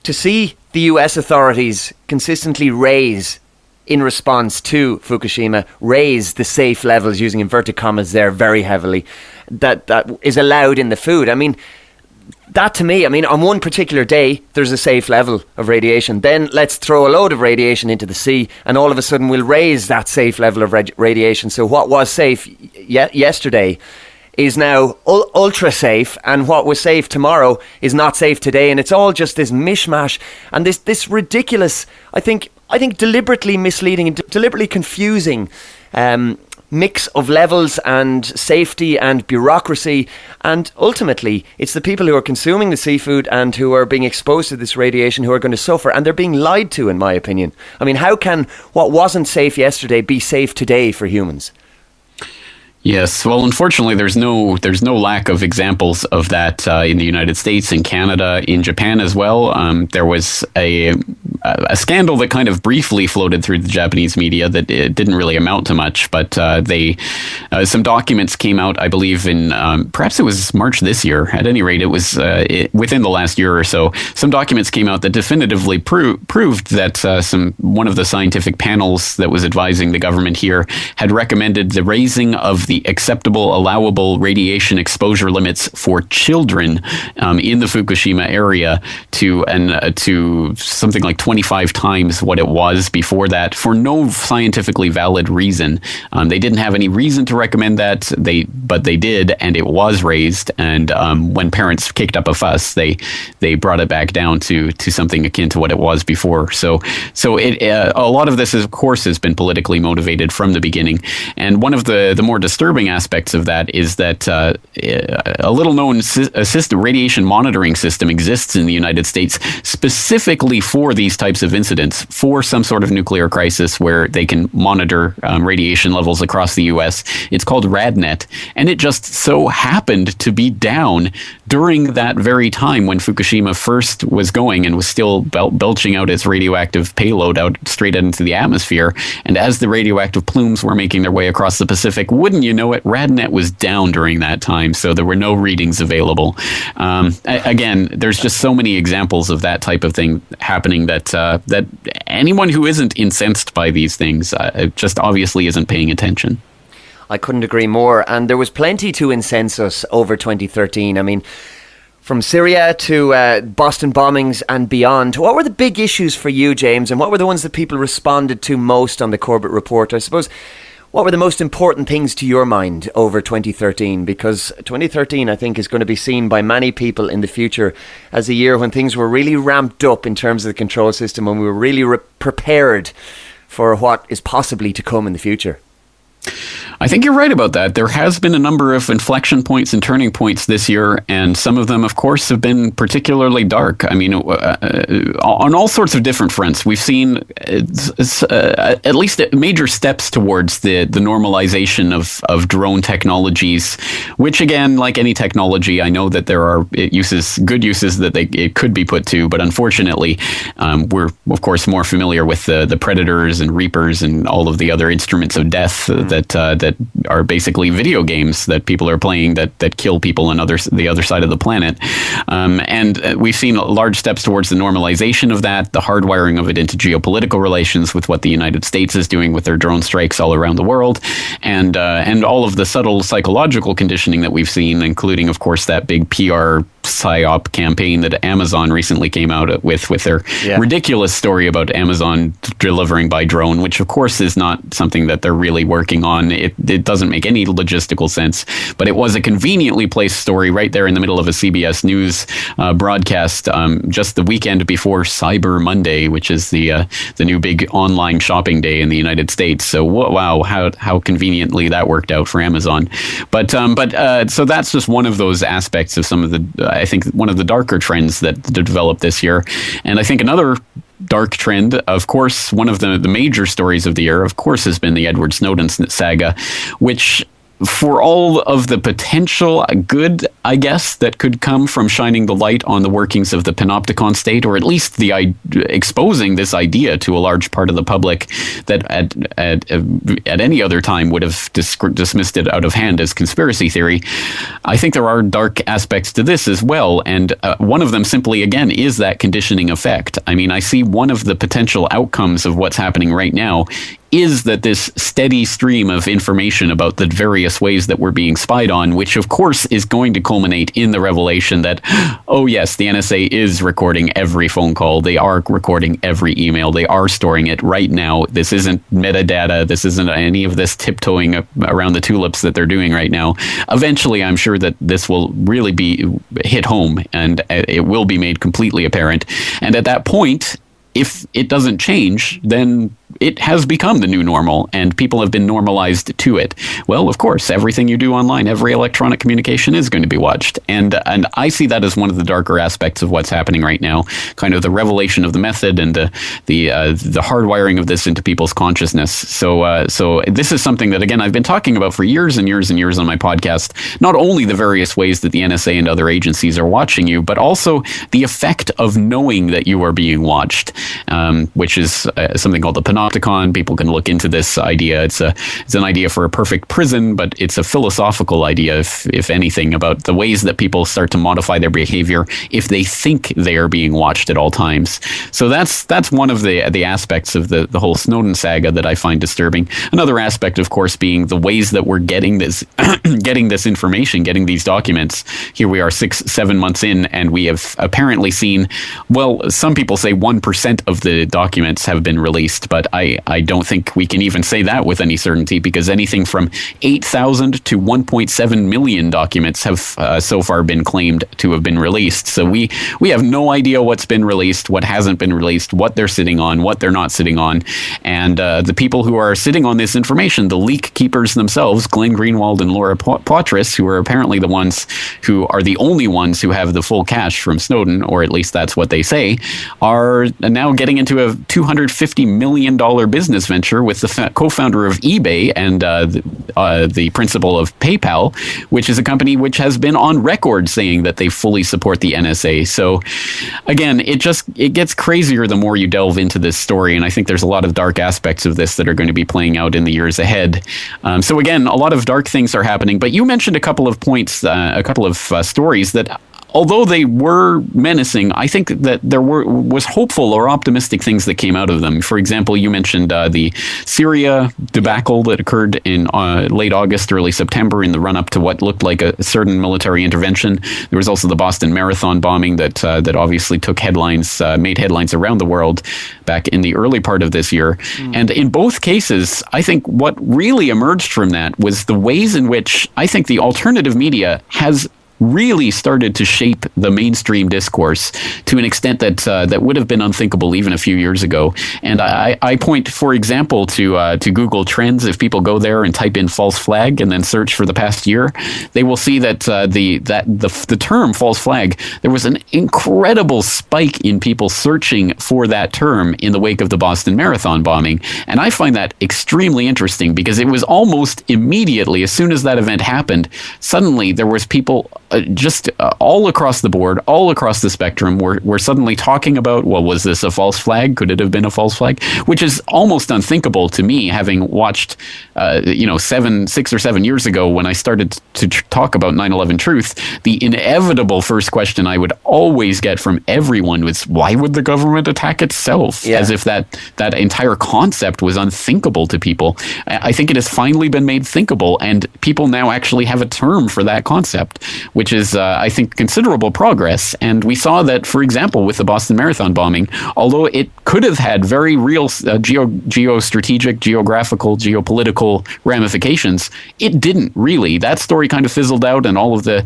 to see the US authorities consistently raise, in response to Fukushima, raise the safe levels, using inverted commas there, very heavily, that is allowed in the food. I mean, that to me, on one particular day, there's a safe level of radiation. Then let's throw a load of radiation into the sea, and all of a sudden we'll raise that safe level of radiation. So what was safe yesterday is now ultra safe, and what was safe tomorrow is not safe today. And it's all just this mishmash and this ridiculous, I think deliberately misleading and deliberately confusing mix of levels and safety and bureaucracy. And ultimately, it's the people who are consuming the seafood and who are being exposed to this radiation who are going to suffer, and they're being lied to, in my opinion. I mean, how can what wasn't safe yesterday be safe today for humans?
Yes, well, unfortunately, there's no lack of examples of that in the United States, in Canada, in Japan as well. There was a scandal that kind of briefly floated through the Japanese media that it didn't really amount to much, but some documents came out, I believe, in perhaps it was March this year. At any rate, it was within the last year or so. Some documents came out that definitively proved that one of the scientific panels that was advising the government here had recommended the raising of the acceptable, allowable radiation exposure limits for children in the Fukushima area to something like 25 times what it was before that, for no scientifically valid reason. They didn't have any reason to recommend that, but they did, and it was raised. And when parents kicked up a fuss, they brought it back down to something akin to what it was before. So a lot of this, of course, has been politically motivated from the beginning. And one of the more disturbing aspects of that is that a little-known radiation monitoring system exists in the United States specifically for these types of incidents, for some sort of nuclear crisis where they can monitor radiation levels across the U.S. It's called RadNet, and it just so happened to be down during that very time when Fukushima first was going and was still belching out its radioactive payload out straight into the atmosphere. And as the radioactive plumes were making their way across the Pacific, wouldn't you know it, RadNet was down during that time, so there were no readings available. Again, there's just so many examples of that type of thing happening that anyone who isn't incensed by these things just obviously isn't paying attention.
I couldn't agree more. And there was plenty to incense us over 2013. I mean, from Syria to Boston bombings and beyond. What were the big issues for you, James? And what were the ones that people responded to most on the Corbett report? I suppose, what were the most important things to your mind over 2013? Because 2013, I think, is going to be seen by many people in the future as a year when things were really ramped up in terms of the control system, when we were really prepared for what is possibly to come in the future.
I think you're right about that. There has been a number of inflection points and turning points this year, and some of them, of course, have been particularly dark. I mean, on all sorts of different fronts, we've seen at least major steps towards the normalization of drone technologies, which, again, like any technology, I know that there are good uses that it could be put to, but unfortunately, we're, of course, more familiar with the Predators and Reapers and all of the other instruments of death that are basically video games that people are playing that kill people on the other side of the planet. And we've seen large steps towards the normalization of that, the hardwiring of it into geopolitical relations with what the United States is doing with their drone strikes all around the world, and all of the subtle psychological conditioning that we've seen, including, of course, that big PR PSYOP campaign that Amazon recently came out with their ridiculous story about Amazon delivering by drone, which of course is not something that they're really working on. It doesn't make any logistical sense, but it was a conveniently placed story right there in the middle of a CBS News broadcast just the weekend before Cyber Monday, which is the new big online shopping day in the United States. So wow, how conveniently that worked out for Amazon. But so that's just one of those aspects of some of the I think one of the darker trends that developed this year. And I think another dark trend, of course, one of the major stories of the year, of course, has been the Edward Snowden saga, which, for all of the potential good, I guess, that could come from shining the light on the workings of the panopticon state, or at least exposing this idea to a large part of the public that at any other time would have dismissed it out of hand as conspiracy theory. I think there are dark aspects to this as well, and one of them simply, again, is that conditioning effect. I mean, I see one of the potential outcomes of what's happening right now is that this steady stream of information about the various ways that we're being spied on, which of course is going to culminate in the revelation that, oh yes, the NSA is recording every phone call, they are recording every email, they are storing it right now. This isn't metadata, this isn't any of this tiptoeing around the tulips that they're doing right now. Eventually, I'm sure that this will really be hit home, and it will be made completely apparent. And at that point, if it doesn't change, then it has become the new normal, and people have been normalized to it. Well, of course, everything you do online, every electronic communication is going to be watched. And I see that as one of the darker aspects of what's happening right now, kind of the revelation of the method and the hardwiring of this into people's consciousness. So this is something that, again, I've been talking about for years and years and years on my podcast, not only the various ways that the NSA and other agencies are watching you, but also the effect of knowing that you are being watched, which is something called the panopticon. People can look into this idea. It's an idea for a perfect prison, but it's a philosophical idea, if anything, about the ways that people start to modify their behavior if they think they are being watched at all times. So that's one of the aspects of the whole Snowden saga that I find disturbing. Another aspect, of course, being the ways that we're getting this getting this information, getting these documents. Here we are 6-7 months in, and we have apparently seen, well, some people say 1% of the documents have been released, but I don't think we can even say that with any certainty, because anything from 8,000 to 1.7 million documents have so far been claimed to have been released. So we have no idea what's been released, what hasn't been released, what they're sitting on, what they're not sitting on. And the people who are sitting on this information, the leak keepers themselves, Glenn Greenwald and Laura Poitras, who are apparently the ones who are the only ones who have the full cash from Snowden, or at least that's what they say, are now getting into a $250 million business venture with the co-founder of eBay and the principal of PayPal, which is a company which has been on record saying that they fully support the NSA. So again, it gets crazier the more you delve into this story, and I think there's a lot of dark aspects of this that are going to be playing out in the years ahead. So again, a lot of dark things are happening, but you mentioned a couple of points, a couple of stories that, although they were menacing, I think that there was hopeful or optimistic things that came out of them. For example, you mentioned the Syria debacle that occurred in late August, early September, in the run-up to what looked like a certain military intervention. There was also the Boston Marathon bombing that obviously took headlines, made headlines around the world back in the early part of this year. And in both cases, I think what really emerged from that was the ways in which I think the alternative media has really started to shape the mainstream discourse to an extent that would have been unthinkable even a few years ago. And I point, for example, to Google Trends. If people go there and type in false flag and then search for the past year, they will see that the term false flag, there was an incredible spike in people searching for that term in the wake of the Boston Marathon bombing. And I find that extremely interesting, because it was almost immediately, as soon as that event happened, suddenly there was people all across the board, all across the spectrum, we're suddenly talking about, well, was this a false flag? Could it have been a false flag? Which is almost unthinkable to me, having watched, 6 or 7 years ago when I started to talk about 9/11 truth. The inevitable first question I would always get from everyone was, why would the government attack itself? Yeah. As if that entire concept was unthinkable to people. I think it has finally been made thinkable, and people now actually have a term for that concept, which is, I think, considerable progress. And we saw that, for example, with the Boston Marathon bombing, although it could have had very real geostrategic, geographical, geopolitical ramifications, it didn't really. That story kind of fizzled out, and all of the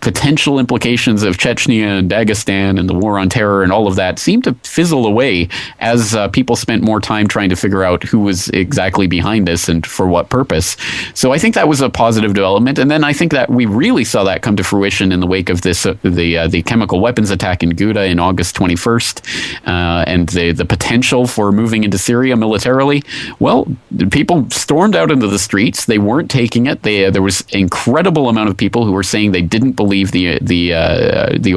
potential implications of Chechnya and Dagestan and the war on terror and all of that seemed to fizzle away as people spent more time trying to figure out who was exactly behind this and for what purpose. So I think that was a positive development. And then I think that we really saw that come to fruition in the wake of this, the chemical weapons attack in Ghouta in August 21st, and the potential for moving into Syria militarily. Well, people stormed out into the streets. They weren't taking it. There was an incredible amount of people who were saying they didn't believe the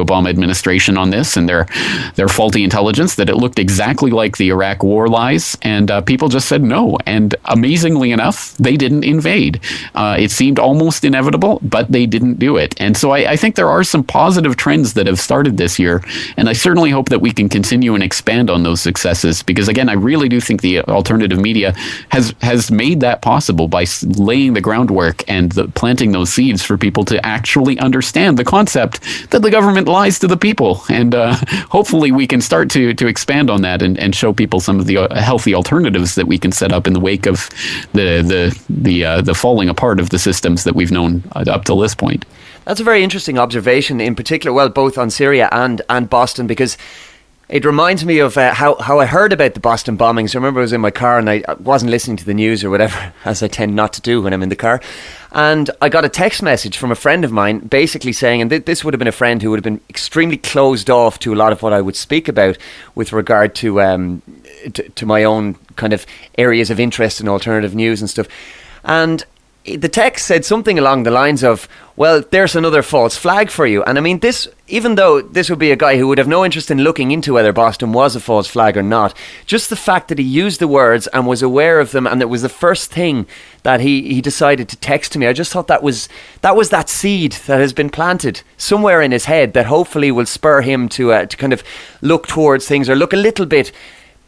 Obama administration on this and their faulty intelligence, that it looked exactly like the Iraq war lies, and people just said no. And amazingly enough, they didn't invade. It seemed almost inevitable, but they didn't do it. And so I think there are some positive trends that have started this year, and I certainly hope that we can continue and expand on those successes, because again, I really do think the alternative media has made that possible by laying the groundwork and planting those seeds for people to actually understand the concept that the government lies to the people. And hopefully we can start to expand on that and show people some of the healthy alternatives that we can set up in the wake of the falling apart of the systems that we've known up till this point.
That's a very interesting observation, in particular, well, both on Syria and Boston, because it reminds me of how I heard about the Boston bombings. I remember I was in my car and I wasn't listening to the news or whatever, as I tend not to do when I'm in the car. And I got a text message from a friend of mine basically saying, and this would have been a friend who would have been extremely closed off to a lot of what I would speak about with regard to my own kind of areas of interest in alternative news and stuff. And the text said something along the lines of, well, there's another false flag for you. And I mean, this, even though this would be a guy who would have no interest in looking into whether Boston was a false flag or not, just the fact that he used the words and was aware of them, and it was the first thing that he decided to text to me, I just thought that was that seed that has been planted somewhere in his head that hopefully will spur him to kind of look towards things, or look a little bit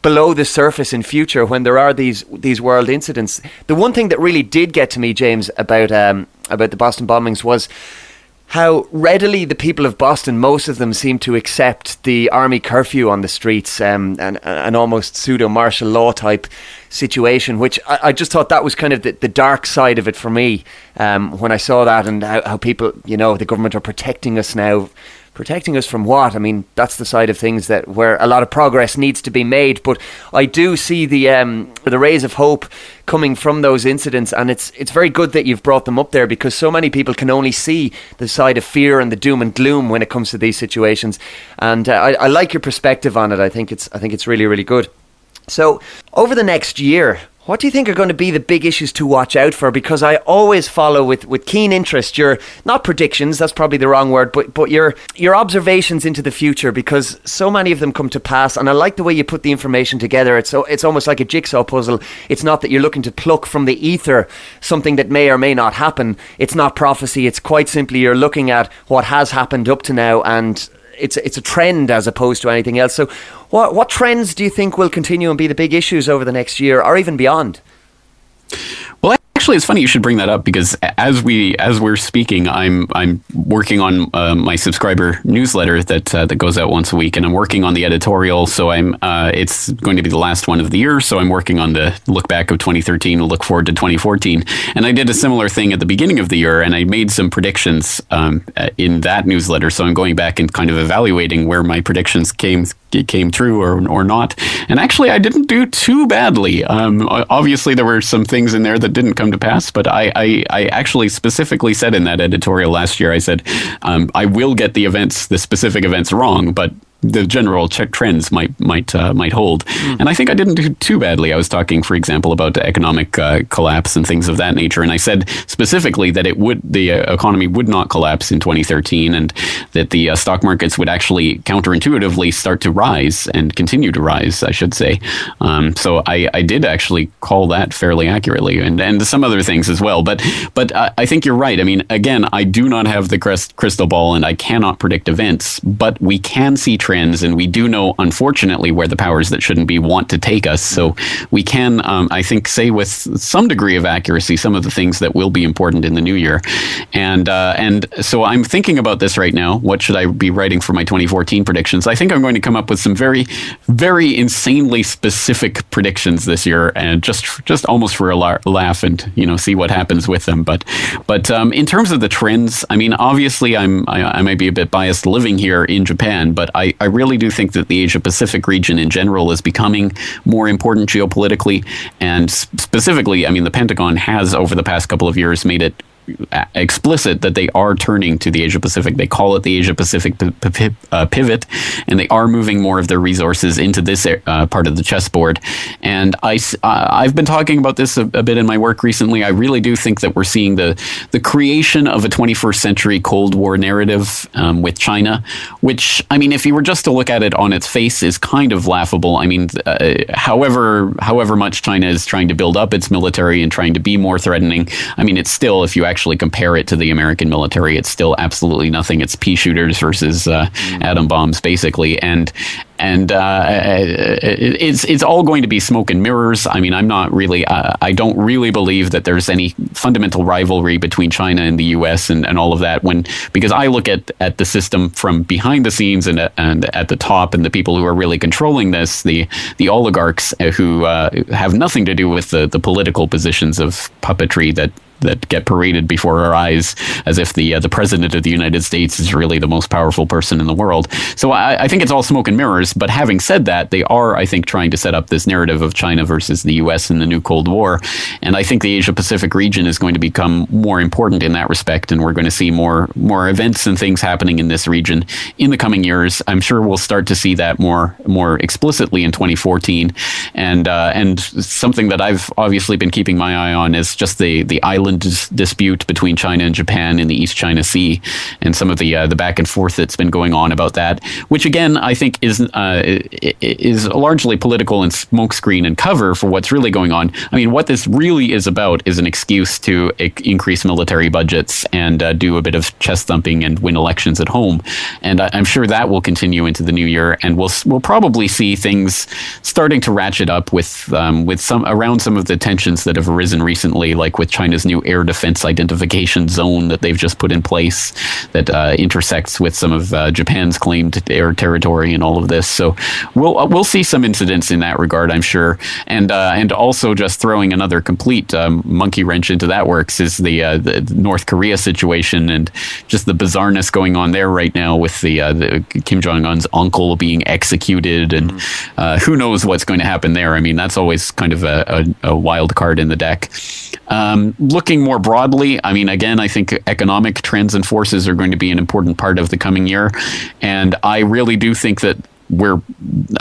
below the surface in future when there are these world incidents. The one thing that really did get to me, James, about the Boston bombings was how readily the people of Boston, most of them, seem to accept the army curfew on the streets, and an almost pseudo martial law type situation, which I just thought that was kind of the dark side of it for me, when I saw that, and how people, the government are protecting us now. Protecting us from what? I mean, that's the side of things that where a lot of progress needs to be made. But I do see the rays of hope coming from those incidents, and it's very good that you've brought them up there, because so many people can only see the side of fear and the doom and gloom when it comes to these situations. And I like your perspective on it. I think it's really, really good. So over the next year, what do you think are going to be the big issues to watch out for? Because I always follow with keen interest your, not predictions, that's probably the wrong word, but your observations into the future, because so many of them come to pass. And I like the way you put the information together. It's almost like a jigsaw puzzle. It's not that you're looking to pluck from the ether something that may or may not happen. It's not prophecy. It's quite simply you're looking at what has happened up to now, and it's a trend as opposed to anything else. So what trends do you think will continue and be the big issues over the next year, or even beyond?
Well, actually, it's funny you should bring that up, because as we're speaking, I'm working on my subscriber newsletter that goes out once a week, and I'm working on the editorial. So it's going to be the last one of the year. So I'm working on the look back of 2013, look forward to 2014, and I did a similar thing at the beginning of the year, and I made some predictions in that newsletter. So I'm going back and kind of evaluating where my predictions came true or not. And actually, I didn't do too badly. Obviously, there were some things in there that didn't come to pass, but I actually specifically said in that editorial last year, I said, I will get the specific events wrong, but the general trends might hold. And I think I didn't do too badly. I was talking, for example, about the economic collapse and things of that nature, and I said specifically that the economy would not collapse in 2013, and that the stock markets would actually counterintuitively start to rise and continue to rise, I should say. So I did actually call that fairly accurately, and some other things as well. But I think you're right. I mean, again, I do not have the crystal ball, and I cannot predict events, but we can see trends, and we do know, unfortunately, where the powers that shouldn't be want to take us. So we can, I think, say with some degree of accuracy some of the things that will be important in the new year. And so I'm thinking about this right now. What should I be writing for my 2014 predictions? I think I'm going to come up with some very, very insanely specific predictions this year, and just almost for a laugh, and see what happens with them. But in terms of the trends, I mean, obviously, I might be a bit biased living here in Japan, but I really do think that the Asia-Pacific region in general is becoming more important geopolitically. And specifically, I mean, the Pentagon has, over the past couple of years, made it explicit that they are turning to the Asia-Pacific. They call it the Asia-Pacific pivot, and they are moving more of their resources into this part of the chessboard. And I've been talking about this a bit in my work recently. I really do think that we're seeing the creation of a 21st century Cold War narrative with China, which, I mean, if you were just to look at it on its face, is kind of laughable. I mean, however much China is trying to build up its military and trying to be more threatening, I mean, it's still, if you actually compare it to the American military, it's still absolutely nothing. It's pea shooters versus atom bombs, basically, and it's all going to be smoke and mirrors. I mean, I don't really believe that there's any fundamental rivalry between China and the U.S. and all of that, because I look at the system from behind the scenes and at the top, and the people who are really controlling this, the oligarchs who have nothing to do with the political positions of puppetry that get paraded before our eyes, as if the president of the United States is really the most powerful person in the world. So I think it's all smoke and mirrors. But having said that, they are, I think, trying to set up this narrative of China versus the U.S. in the new Cold War. And I think the Asia-Pacific region is going to become more important in that respect. And we're going to see more events and things happening in this region in the coming years. I'm sure we'll start to see that more explicitly in 2014. And something that I've obviously been keeping my eye on is just the island island dispute between China and Japan in the East China Sea, and some of the back and forth that's been going on about that, which again I think is largely political and smokescreen and cover for what's really going on. I mean, what this really is about is an excuse to increase military budgets and do a bit of chest thumping and win elections at home, and I'm sure that will continue into the new year, and we'll probably see things starting to ratchet up with some around some of the tensions that have arisen recently, like with China's new air defense identification zone that they've just put in place that intersects with some of Japan's claimed air territory and all of this. So we'll see some incidents in that regard, I'm sure, and also just throwing another complete monkey wrench into that works is the North Korea situation and just the bizarreness going on there right now with the Kim Jong-un's uncle being executed, and who knows what's going to happen there. I mean, that's always kind of a wild card in the deck. Looking more broadly, I mean, again, I think economic trends and forces are going to be an important part of the coming year, and I really do think that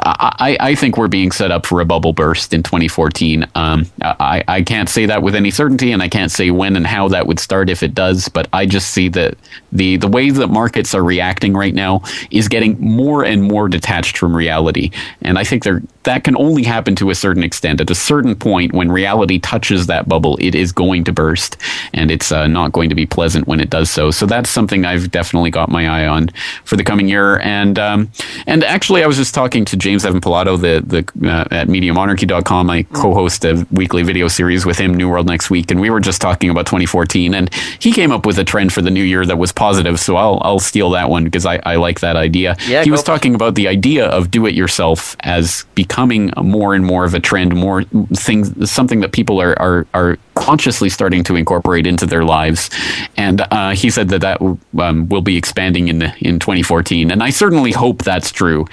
I think we're being set up for a bubble burst in 2014. I can't say that with any certainty, and I can't say when and how that would start if it does, but I just see that the way that markets are reacting right now is getting more and more detached from reality. And I think that can only happen to a certain extent. At a certain point, when reality touches that bubble, it is going to burst, and it's not going to be pleasant when it does so. So that's something I've definitely got my eye on for the coming year. And actually, I was just talking to James Evan Pilato, at MediaMonarchy.com. I co-host a weekly video series with him, New World Next Week, and we were just talking about 2014, and he came up with a trend for the new year that was positive, so I'll steal that one because I like that idea. Yeah, he was talking about the idea of do-it-yourself as becoming more and more of a trend, something that people are consciously starting to incorporate into their lives, and he said that will be expanding in 2014, and I certainly hope that's true,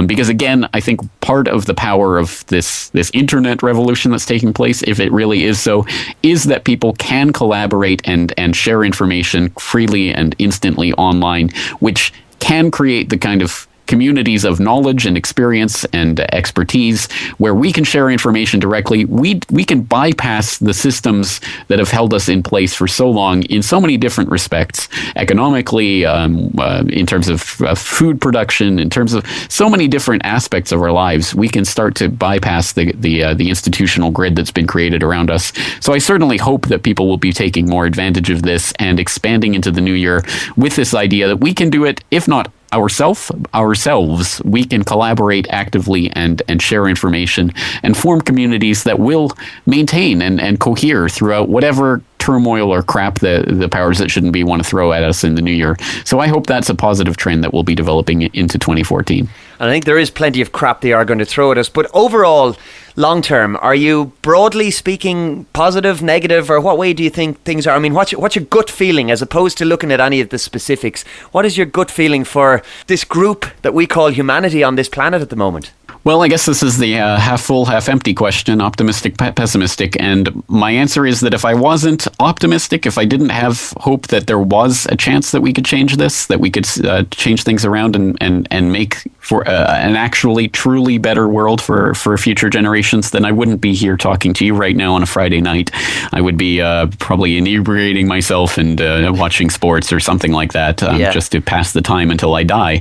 because again, I think part of the power of this internet revolution that's taking place, if it really is so, is that people can collaborate and share information freely and instantly online, which can create the kind of communities of knowledge and experience and expertise where we can share information directly. We can bypass the systems that have held us in place for so long in so many different respects, economically, in terms of food production, in terms of so many different aspects of our lives. We can start to bypass the institutional grid that's been created around us. So I certainly hope that people will be taking more advantage of this and expanding into the new year with this idea that we can do it, if not ourselves, we can collaborate actively and share information and form communities that will maintain and cohere throughout whatever turmoil or crap the powers that shouldn't be want to throw at us in the new year. So I hope that's a positive trend that will be developing into 2014.
I think there is plenty of crap they are going to throw at us, but overall, long term, are you broadly speaking positive, negative, or what way do you think things are? I mean, what's your gut feeling as opposed to looking at any of the specifics? What is your gut feeling for this group that we call humanity on this planet at the moment?
Well, I guess this is the half full, half empty question, optimistic, pessimistic. And my answer is that if I wasn't optimistic, if I didn't have hope that there was a chance that we could change this, that we could change things around and make for an actually truly better world for future generations, then I wouldn't be here talking to you right now on a Friday night. I would be probably inebriating myself and watching sports or something like that, just to pass the time until I die,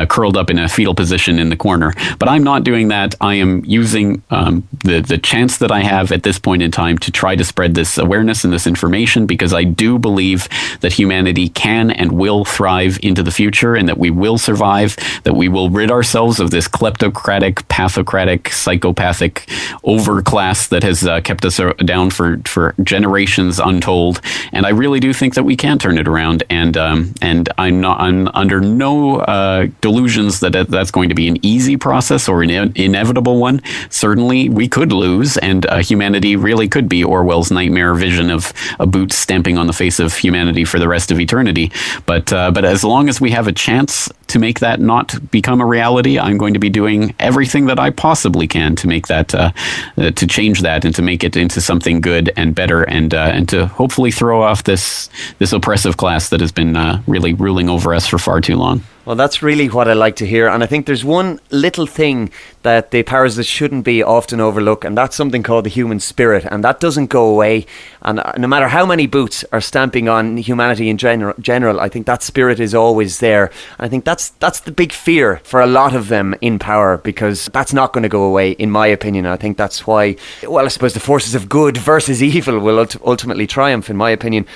curled up in a fetal position in the corner. But I'm not doing that. I am using the chance that I have at this point in time to try to spread this awareness and this information, because I do believe that humanity can and will thrive into the future, and that we will survive, that we will rid ourselves of this kleptocratic, pathocratic, psychopathic overclass that has kept us down for generations untold. And I really do think that we can turn it around, and I'm under no delusions that that's going to be an easy process or an inevitable one. Certainly we could lose, and humanity really could be Orwell's nightmare vision of a boot stamping on the face of humanity for the rest of eternity. But as long as we have a chance to make that not become a reality, I'm going to be doing everything that I possibly can to make that, to change that and to make it into something good and better, and to hopefully throw off this oppressive class that has been really ruling over us for far too long.
Well, that's really what I like to hear. And I think there's one little thing that the powers that shouldn't be often overlook, and that's something called the human spirit. And that doesn't go away. And no matter how many boots are stamping on humanity in general, I think that spirit is always there. And I think that's the big fear for a lot of them in power, because that's not going to go away, in my opinion. I think that's why, well, I suppose the forces of good versus evil will ultimately triumph, in my opinion.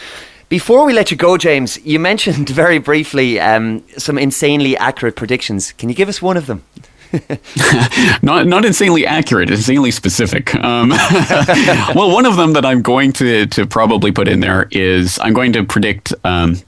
Before we let you go, James, you mentioned very briefly some insanely accurate predictions. Can you give us one of them?
Not insanely accurate, insanely specific. Well, one of them that I'm going to probably put in there is I'm going to predict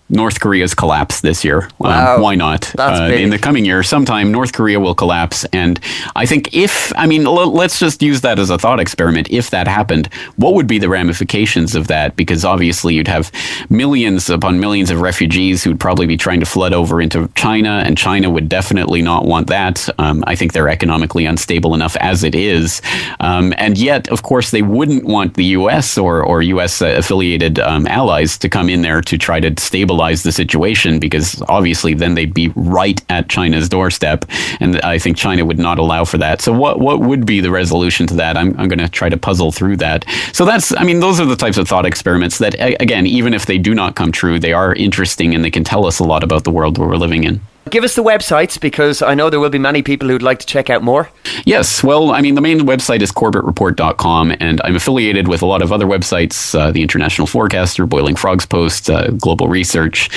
North Korea's collapse this year.
Wow.
Why not?
That's big.
In the coming year, sometime North Korea will collapse. And I think let's just use that as a thought experiment. If that happened, what would be the ramifications of that? Because obviously you'd have millions upon millions of refugees who'd probably be trying to flood over into China, and China would definitely not want that. I think they're economically unstable enough as it is. And yet, of course, they wouldn't want the U.S. or U.S. affiliated allies to come in there to try to stabilize the situation, because obviously then they'd be right at China's doorstep. And I think China would not allow for that. So what would be the resolution to that? I'm going to try to puzzle through that. So those are the types of thought experiments that, again, even if they do not come true, they are interesting and they can tell us a lot about the world we're living in.
Give us the websites, because I know there will be many people who'd like to check out more.
Yes. Well, the main website is corbettreport.com, and I'm affiliated with a lot of other websites, the International Forecaster, Boiling Frogs Post, Global Research.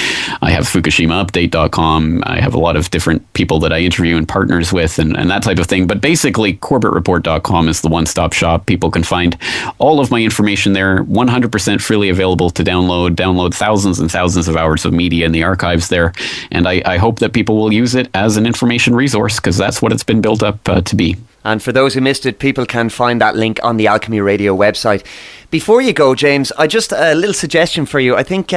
I have FukushimaUpdate.com. I have a lot of different people that I interview and partners with and that type of thing. But basically, corbettreport.com is the one-stop shop. People can find all of my information there, 100% freely available to download thousands and thousands of hours of media in the archives there. And I hope that people will use it as an information resource, because that's what it's been built up to be.
And for those who missed it, people can find that link on the Alchemy Radio website. Before you go, James, I just a little suggestion for you. I think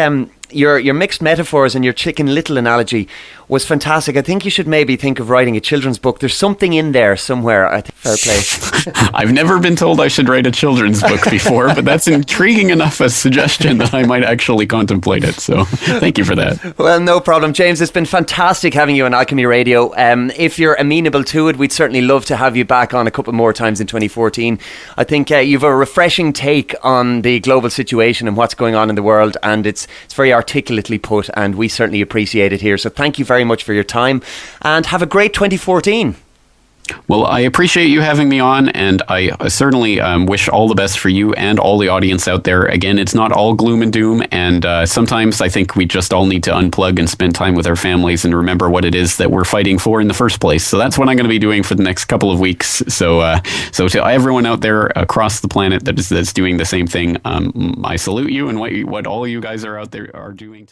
your mixed metaphors and your Chicken Little analogy was fantastic. I think you should maybe think of writing a children's book. There's something in there somewhere. I think fair play.
I've never been told I should write a children's book before, but that's intriguing enough a suggestion that I might actually contemplate it. So thank you for that.
Well, no problem, James. It's been fantastic having you on Alchemy Radio. If you're amenable to it, we'd certainly love to have you back on a couple more times in 2014. I think you've a refreshing take on the global situation and what's going on in the world, and it's very articulately put, and we certainly appreciate it here. So thank you very much for your time, and have a great 2014.
Well, I appreciate you having me on, and I certainly wish all the best for you and all the audience out there. Again, it's not all gloom and doom, and sometimes I think we just all need to unplug and spend time with our families and remember what it is that we're fighting for in the first place. So that's what I'm going to be doing for the next couple of weeks. So to everyone out there across the planet that's doing the same thing, I salute you and what all you guys are out there are doing.